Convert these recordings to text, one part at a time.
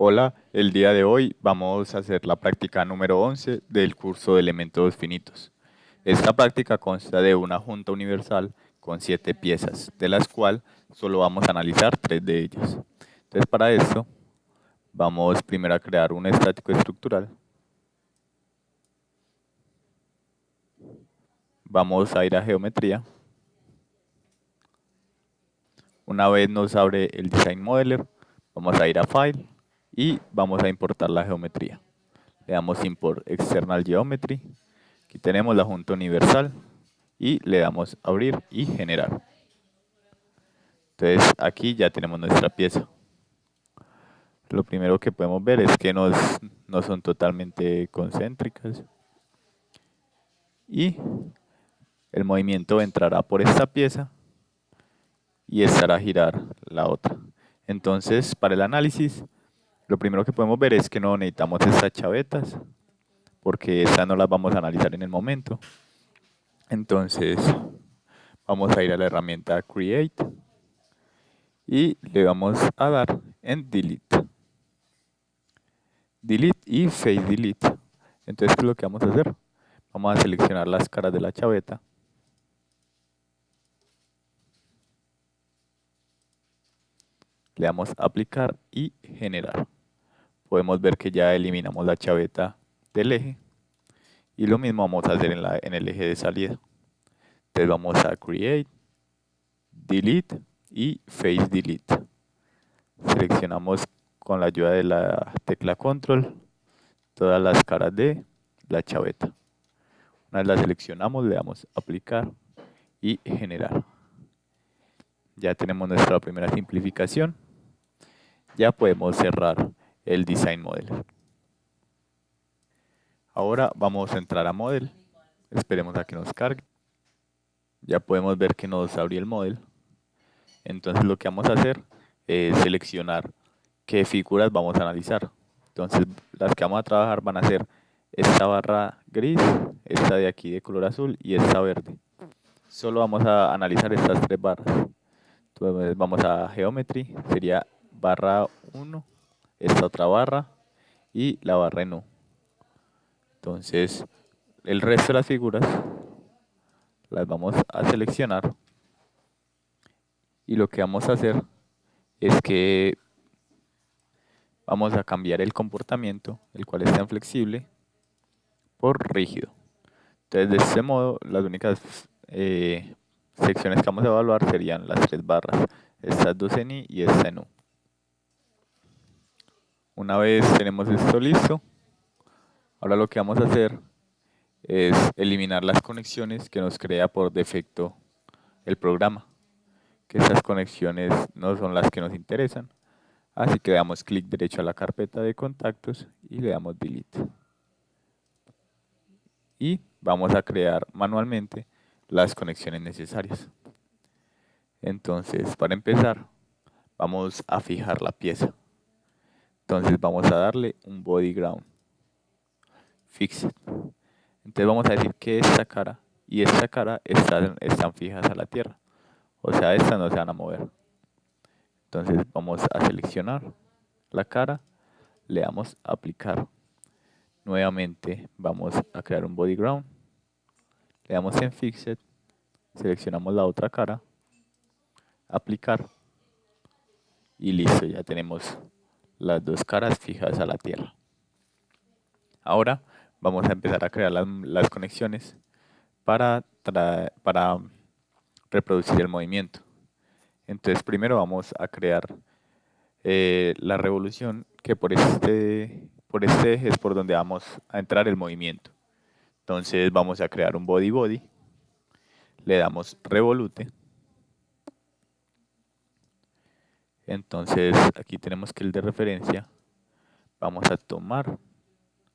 Hola, el día de hoy vamos a hacer la práctica número 11 del curso de elementos finitos. Esta práctica consta de una junta universal con 7 piezas, de las cuales solo vamos a analizar 3 de ellas. Entonces, para esto, vamos primero a crear un estático estructural. Vamos a ir a geometría. Una vez nos abre el Design Modeler, vamos a ir a File y vamos a importar la geometría. Le damos Import External Geometry. Aquí tenemos la junta universal y le damos abrir y generar. Entonces aquí ya tenemos nuestra pieza. Lo primero que podemos ver es que no son totalmente concéntricas y el movimiento entrará por esta pieza y esta hará girar la otra. Entonces, para el análisis, lo primero que podemos ver es que no necesitamos estas chavetas porque estas no las vamos a analizar en el momento. Entonces, vamos a ir a la herramienta Create y le vamos a dar en Delete. Delete y Face Delete. Entonces, ¿qué es lo que vamos a hacer? Vamos a seleccionar las caras de la chaveta. Le damos a aplicar y generar. Podemos ver que ya eliminamos la chaveta del eje. Y lo mismo vamos a hacer en el eje de salida. Entonces vamos a Create, Delete y Face Delete. Seleccionamos con la ayuda de la tecla Control todas las caras de la chaveta. Una vez la seleccionamos, le damos aplicar y generar. Ya tenemos nuestra primera simplificación. Ya podemos cerrar el Design Model. Ahora vamos a entrar a Model. Esperemos a que nos cargue. Ya podemos ver que nos abrió el Model. Entonces lo que vamos a hacer es seleccionar qué figuras vamos a analizar. Entonces las que vamos a trabajar van a ser esta barra gris, esta de aquí de color azul y esta verde. Solo vamos a analizar estas 3 barras. Entonces vamos a Geometry, sería barra 1, esta otra barra y la barra en U. Entonces el resto de las figuras las vamos a seleccionar y lo que vamos a hacer es que vamos a cambiar el comportamiento, el cual está en flexible, por rígido. Entonces de este modo las únicas secciones que vamos a evaluar serían las 3 barras, estas 2 en I y esta en U. Una vez tenemos esto listo, ahora lo que vamos a hacer es eliminar las conexiones que nos crea por defecto el programa, que esas conexiones no son las que nos interesan. Así que le damos clic derecho a la carpeta de contactos y le damos Delete. Y vamos a crear manualmente las conexiones necesarias. Entonces, para empezar, vamos a fijar la pieza. Entonces vamos a darle un body ground. Fixed. Entonces vamos a decir que esta cara y esta cara están fijas a la tierra. O sea, estas no se van a mover. Entonces vamos a seleccionar la cara, le damos a aplicar. Nuevamente vamos a crear un body ground. Le damos en Fixed, seleccionamos la otra cara, aplicar y listo, ya tenemos las 2 caras fijas a la tierra. Ahora vamos a empezar a crear las conexiones para reproducir el movimiento. Entonces primero vamos a crear la revolución que por este eje es por donde vamos a entrar el movimiento. Entonces vamos a crear un body, le damos revolute. Entonces aquí tenemos que el de referencia, vamos a tomar,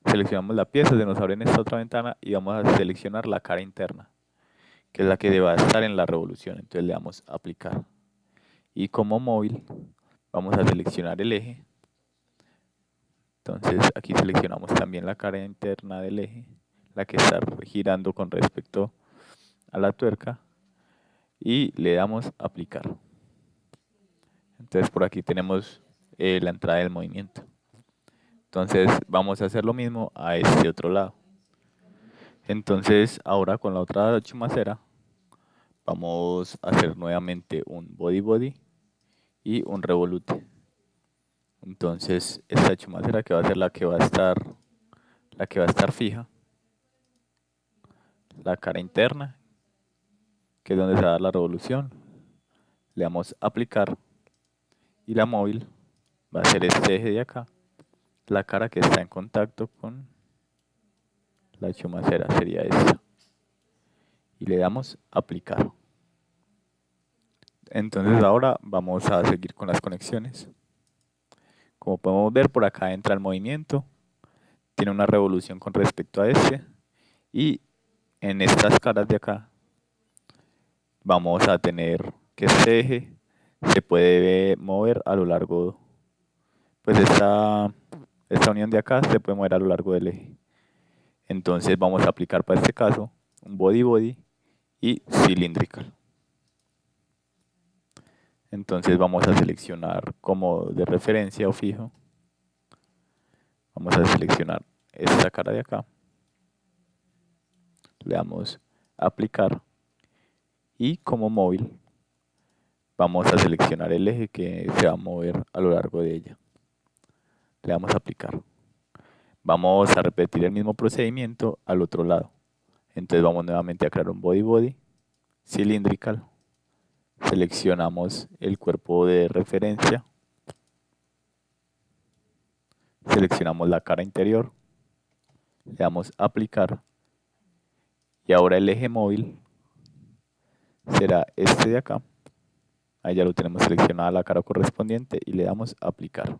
seleccionamos la pieza, se nos abre en esta otra ventana y vamos a seleccionar la cara interna, que es la que debe estar en la revolución. Entonces le damos a aplicar. Y como móvil vamos a seleccionar el eje. Entonces aquí seleccionamos también la cara interna del eje, la que está girando con respecto a la tuerca y le damos a aplicar. Entonces por aquí tenemos la entrada del movimiento. Entonces vamos a hacer lo mismo a este otro lado. Entonces ahora con la otra chumacera vamos a hacer nuevamente un body body y un revolute. Entonces esta chumacera que va a ser la que va a estar fija, la cara interna, que es donde se va a dar la revolución, le damos aplicar y la móvil va a ser este eje de acá, la cara que está en contacto con la chumacera sería esta y le damos aplicar. Entonces ahora vamos a seguir con las conexiones. Como podemos ver, por acá entra el movimiento, tiene una revolución con respecto a este y en estas caras de acá vamos a tener que este eje se puede mover a lo largo, pues esta unión de acá se puede mover a lo largo del eje. Entonces vamos a aplicar para este caso un body body y cylindrical. Entonces vamos a seleccionar como de referencia o fijo. Vamos a seleccionar esta cara de acá. Le damos aplicar y como móvil vamos a seleccionar el eje que se va a mover a lo largo de ella. Le damos a aplicar. Vamos a repetir el mismo procedimiento al otro lado. Entonces vamos nuevamente a crear un body body cylindrical. Seleccionamos el cuerpo de referencia. Seleccionamos la cara interior. Le damos aplicar. Y ahora el eje móvil será este de acá. Ahí ya lo tenemos seleccionada la cara correspondiente y le damos aplicar.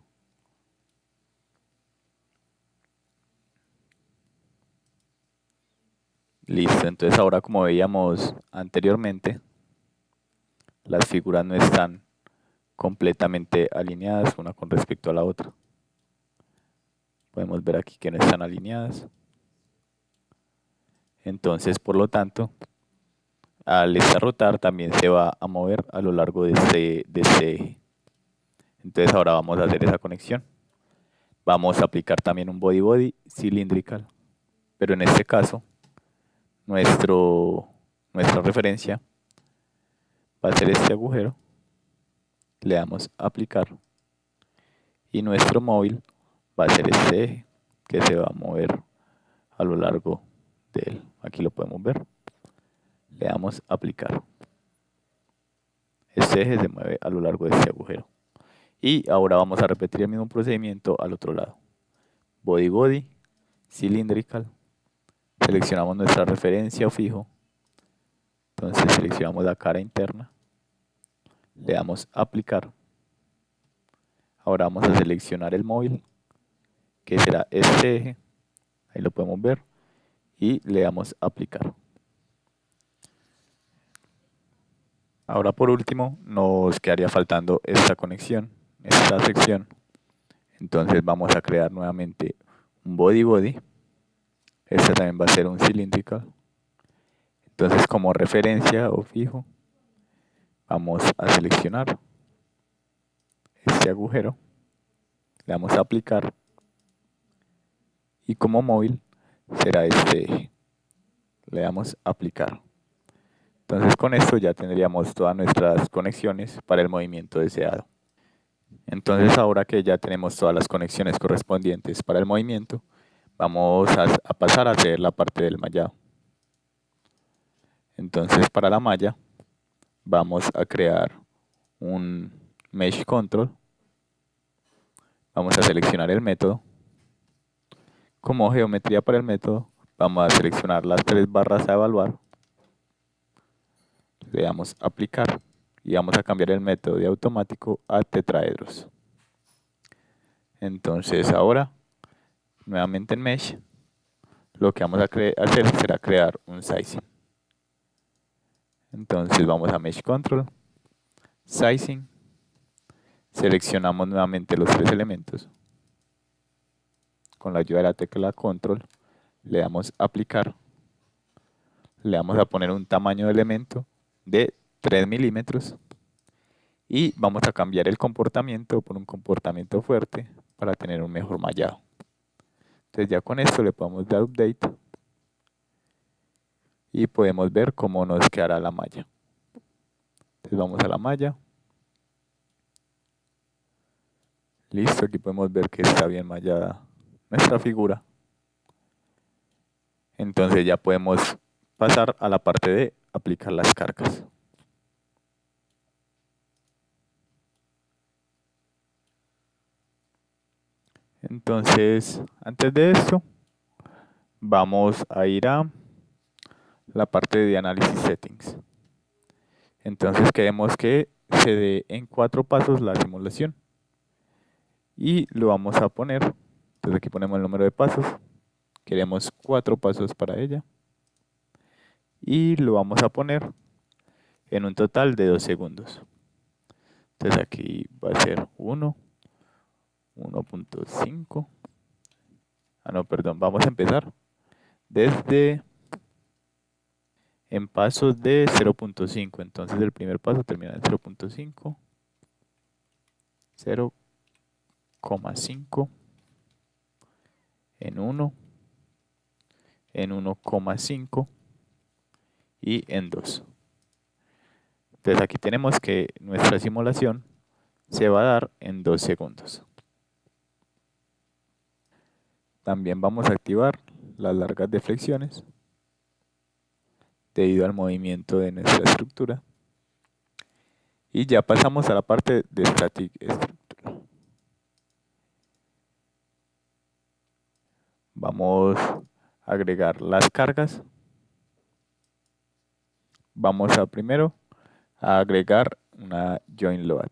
Listo, entonces ahora como veíamos anteriormente, las figuras no están completamente alineadas una con respecto a la otra. Podemos ver aquí que no están alineadas. Entonces, por lo tanto, al esta rotar también se va a mover a lo largo de este eje. Entonces ahora vamos a hacer esa conexión. Vamos a aplicar también un body body cylindrical, pero en este caso nuestra referencia va a ser este agujero. Le damos aplicar y nuestro móvil va a ser este eje que se va a mover a lo largo de él. Aquí lo podemos ver. Le damos aplicar. Este eje se mueve a lo largo de este agujero. Y ahora vamos a repetir el mismo procedimiento al otro lado. Body body cylindrical. Seleccionamos nuestra referencia o fijo. Entonces seleccionamos la cara interna. Le damos aplicar. Ahora vamos a seleccionar el móvil, que será este eje. Ahí lo podemos ver. Y le damos aplicar. Ahora por último nos quedaría faltando esta conexión, esta sección. Entonces vamos a crear nuevamente un body body. Este también va a ser un cylindrical. Entonces como referencia o fijo vamos a seleccionar este agujero. Le damos a aplicar. Y como móvil será este eje. Le damos a aplicar. Entonces con esto ya tendríamos todas nuestras conexiones para el movimiento deseado. Entonces ahora que ya tenemos todas las conexiones correspondientes para el movimiento, vamos a pasar a hacer la parte del mallado. Entonces para la malla vamos a crear un Mesh Control. Vamos a seleccionar el método. Como geometría para el método vamos a seleccionar las 3 barras a evaluar. Le damos aplicar y vamos a cambiar el método de automático a tetraedros. Entonces ahora, nuevamente en Mesh, lo que vamos a hacer será crear un sizing. Entonces vamos a Mesh Control, Sizing, seleccionamos nuevamente los 3 elementos. Con la ayuda de la tecla Control, le damos aplicar. Le vamos a poner un tamaño de elemento de 3 milímetros. Y vamos a cambiar el comportamiento por un comportamiento fuerte para tener un mejor mallado. Entonces ya con esto le podemos dar update y podemos ver cómo nos quedará la malla. Entonces vamos a la malla. Listo, aquí podemos ver que está bien mallada nuestra figura. Entonces ya podemos pasar a la parte de aplicar las cargas. Entonces, antes de esto, vamos a ir a la parte de análisis settings. Entonces queremos que se dé en 4 pasos la simulación. Y lo vamos a poner, entonces aquí ponemos el número de pasos. Queremos 4 pasos para ella. Y lo vamos a poner en un total de 2 segundos. Entonces aquí va a ser 1, 1.5. No, perdón, vamos a empezar desde en pasos de 0.5. Entonces el primer paso termina en 0.5, 0,5, en 1, en 1,5 y en 2. Entonces aquí tenemos que nuestra simulación se va a dar en 2 segundos. También vamos a activar las largas deflexiones debido al movimiento de nuestra estructura. Y ya pasamos a la parte de Static Structure. Vamos a agregar las cargas. Vamos a primero a agregar una Join Load.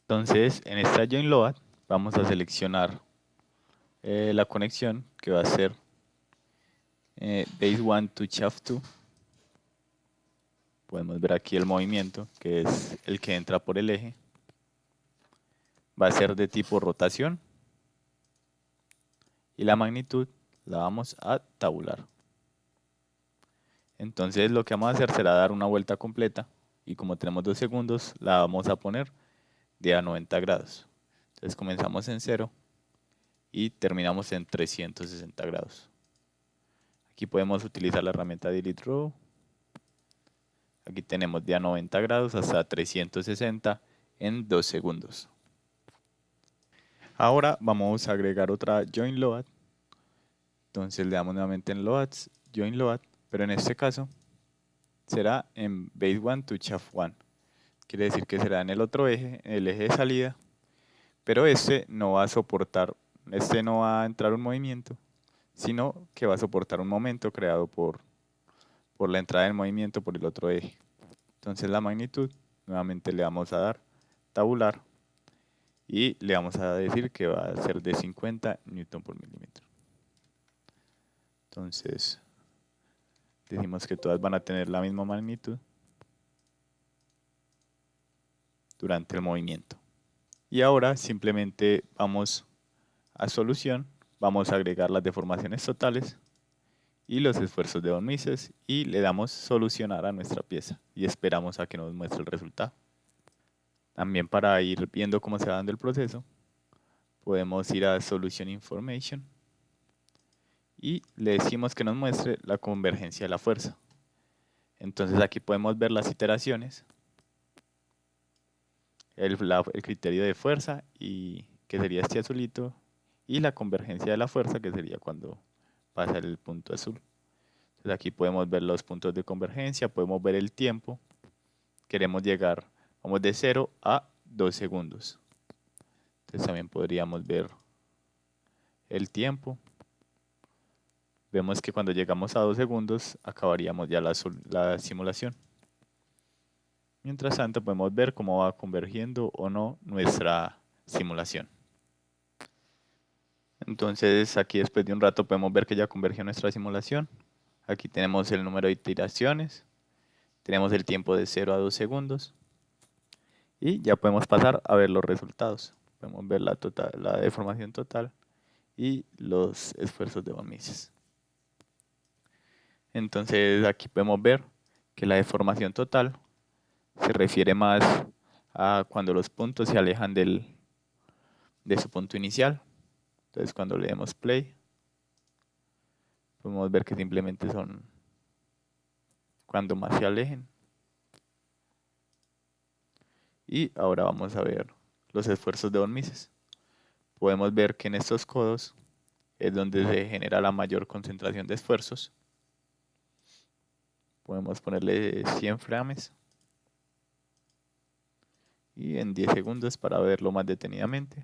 Entonces, en esta Join Load vamos a seleccionar la conexión que va a ser Base 1 to Shaft 2. Podemos ver aquí el movimiento, que es el que entra por el eje. Va a ser de tipo rotación. Y la magnitud la vamos a tabular. Entonces lo que vamos a hacer será dar una vuelta completa. Y como tenemos 2 segundos, la vamos a poner de a 90 grados. Entonces comenzamos en 0 y terminamos en 360 grados. Aquí podemos utilizar la herramienta Delete Row. Aquí tenemos de a 90 grados hasta 360 en 2 segundos. Ahora vamos a agregar otra Join Load. Entonces le damos nuevamente en Loads, Join Load, pero en este caso será en Base 1 to Shaft 1. Quiere decir que será en el otro eje, en el eje de salida, pero este no va a soportar, este no va a entrar un movimiento, sino que va a soportar un momento creado por la entrada del movimiento por el otro eje. Entonces la magnitud, nuevamente le vamos a dar tabular y le vamos a decir que va a ser de 50 Newton por milímetro. Entonces decimos que todas van a tener la misma magnitud durante el movimiento. Y ahora simplemente vamos a solución, vamos a agregar las deformaciones totales y los esfuerzos de Von Mises y le damos solucionar a nuestra pieza y esperamos a que nos muestre el resultado. También para ir viendo cómo se va dando el proceso, podemos ir a Solution Information y le decimos que nos muestre la convergencia de la fuerza. Entonces aquí podemos ver las iteraciones, el criterio de fuerza, y que sería este azulito, y la convergencia de la fuerza, que sería cuando pasa el punto azul. Entonces aquí podemos ver los puntos de convergencia, podemos ver el tiempo. Queremos llegar, vamos de 0 a 2 segundos. Entonces también podríamos ver el tiempo. Vemos que cuando llegamos a 2 segundos acabaríamos ya la simulación. Mientras tanto podemos ver cómo va convergiendo o no nuestra simulación. Entonces aquí después de un rato podemos ver que ya convergió nuestra simulación. Aquí tenemos el número de iteraciones. Tenemos el tiempo de 0 a 2 segundos. Y ya podemos pasar a ver los resultados. Podemos ver la deformación total y los esfuerzos de Von Mises. Entonces aquí podemos ver que la deformación total se refiere más a cuando los puntos se alejan del de su punto inicial. Entonces cuando le demos play, podemos ver que simplemente son cuando más se alejen. Y ahora vamos a ver los esfuerzos de Von Mises. Podemos ver que en estos codos es donde se genera la mayor concentración de esfuerzos. Podemos ponerle 100 frames y en 10 segundos para verlo más detenidamente.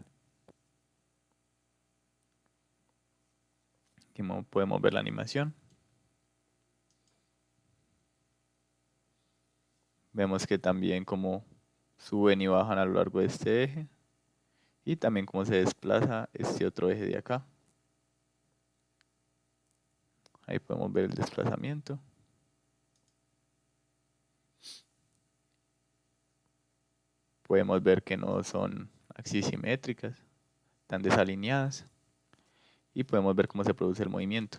Aquí podemos ver la animación. Vemos que también como suben y bajan a lo largo de este eje y también cómo se desplaza este otro eje de acá. Ahí podemos ver el desplazamiento. Podemos ver que no son axisimétricas, están desalineadas. Y podemos ver cómo se produce el movimiento.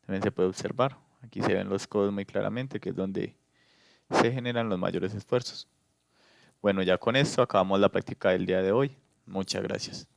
También se puede observar. Aquí se ven los codos muy claramente, que es donde se generan los mayores esfuerzos. Bueno, ya con esto acabamos la práctica del día de hoy. Muchas gracias.